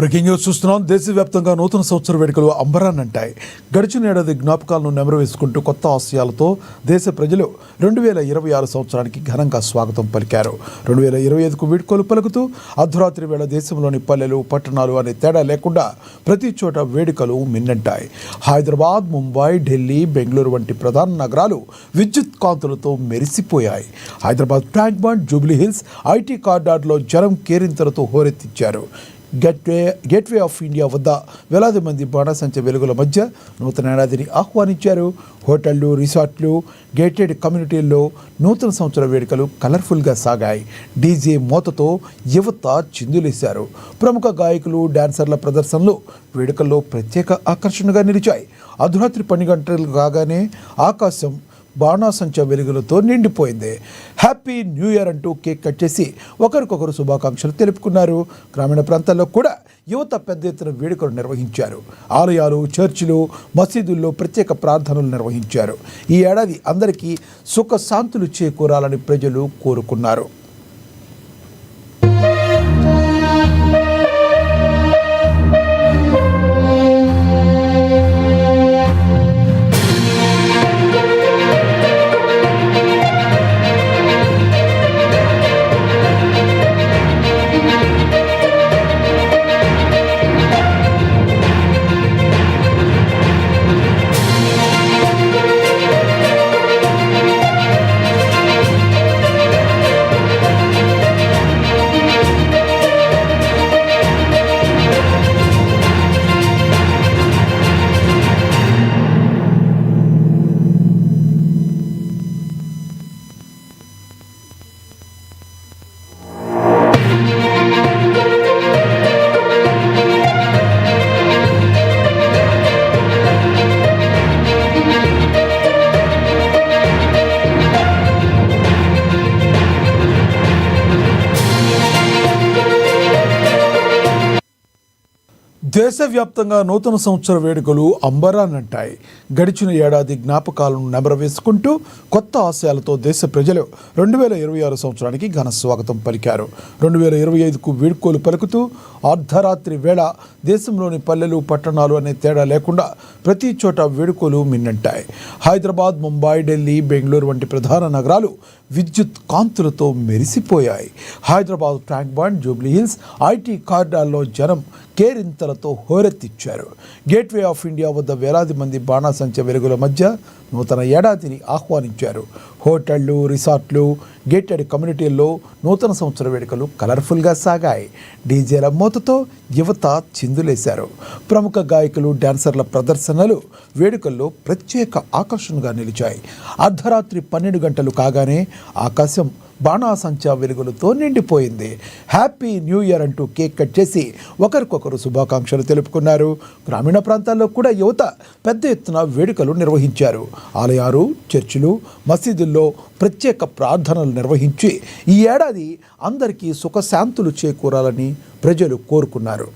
Breaking news చూస్తున్నాం. దేశవ్యాప్తంగా నూతన సంవత్సర వేడుకలు అంబరాన్నంటాయి. గడిచిన ఏడాది జ్ఞాపకాలను నెమరవేసుకుంటూ కొత్త ఆశయాలతో దేశ ప్రజలు 2026 సంవత్సరానికి ఘనంగా స్వాగతం పలికారు. 2025కు వీడ్కోలు పలుకుతూ అర్ధరాత్రి వేళ దేశంలోని పల్లెలు, పట్టణాలు అనే తేడా లేకుండా ప్రతి చోట వేడుకలు మిన్నంటాయి. హైదరాబాద్, ముంబై, ఢిల్లీ, బెంగళూరు వంటి ప్రధాన నగరాలు విద్యుత్ కాంతులతో మెరిసిపోయాయి. Hyderabad Tank Bund, Jubilee Hills, IT కారిడార్లో జనం కేరింతలతో హోరెత్తించారు. గేట్వే ఆఫ్ ఇండియా వద్ద వేలాది మంది బాణాసంచ వెలుగుల మధ్య నూతన ఏడాదిని ఆహ్వానించారు. హోటళ్లు, రిసార్ట్లు, గేటెడ్ కమ్యూనిటీల్లో నూతన సంవత్సర వేడుకలు కలర్ఫుల్గా సాగాయి. డీజే మోతతో యువత చిందులేశారు. ప్రముఖ గాయకులు, డాన్సర్ల ప్రదర్శనలు వేడుకల్లో ప్రత్యేక ఆకర్షణగా నిలిచాయి. అర్ధరాత్రి 12 గంటలు కాగానే ఆకాశం బాణాసంచ వెలుగులతో నిండిపోయింది. హ్యాపీ న్యూ ఇయర్ అంటూ కేక్ కట్ చేసి ఒకరికొకరు శుభాకాంక్షలు తెలుపుకున్నారు. గ్రామీణ ప్రాంతాల్లో కూడా యువత పెద్ద ఎత్తున వేడుకలు నిర్వహించారు. ఆలయాలు, చర్చిలు, మసీదుల్లో ప్రత్యేక ప్రార్థనలు నిర్వహించారు. ఈ ఏడాది అందరికీ సుఖశాంతులు చేకూరాలని ప్రజలు కోరుకున్నారు. దేశవ్యాప్తంగా నూతన సంవత్సర వేడుకలు అంబరాన్నంటాయి. గడిచిన ఏడాది జ్ఞాపకాలను నెమరవేసుకుంటూ కొత్త ఆశయాలతో దేశ ప్రజలు 2026 సంవత్సరానికి ఘన స్వాగతం పలికారు. 2025కు వీడ్కోలు పలుకుతూ అర్ధరాత్రి వేళ దేశంలోని పల్లెలు, పట్టణాలు అనే తేడా లేకుండా ప్రతి చోట వేడుకలు మిన్నంటాయి. హైదరాబాద్, ముంబై, ఢిల్లీ, బెంగళూరు వంటి ప్రధాన నగరాలు విద్యుత్ కాంతులతో మెరిసిపోయాయి. Hyderabad Tank Bund, Jubilee Hills, IT కారిడార్లో జనం కేరింతలతో హోరెత్తిచ్చారు. గేట్వే ఆఫ్ ఇండియా వద్ద వేలాది మంది బాణాసంచ వెలుగుల మధ్య నూతన ఏడాదిని ఆహ్వానించారు. హోటళ్లు, రిసార్ట్లు, గేటెడ్ కమ్యూనిటీల్లో నూతన సంవత్సర వేడుకలు కలర్ఫుల్గా సాగాయి. డీజేల మోతతో యువత చిందులేశారు. ప్రముఖ గాయకులు, డాన్సర్ల ప్రదర్శనలు వేడుకల్లో ప్రత్యేక ఆకర్షణగా నిలిచాయి. అర్ధరాత్రి 12 గంటలు కాగానే ఆకాశం బాణాసంచ వెలుగులతో నిండిపోయింది. హ్యాపీ న్యూ ఇయర్ అంటూ కేక్ కట్ చేసి ఒకరికొకరు శుభాకాంక్షలు తెలుపుకున్నారు. గ్రామీణ ప్రాంతాల్లో కూడా యువత పెద్ద ఎత్తున వేడుకలు నిర్వహించారు. ఆలయాలు, చర్చిలు, మసీదుల్లో ప్రత్యేక ప్రార్థనలు నిర్వహించి ఈ ఏడాది అందరికీ సుఖశాంతులు చేకూరాలని ప్రజలు కోరుకున్నారు.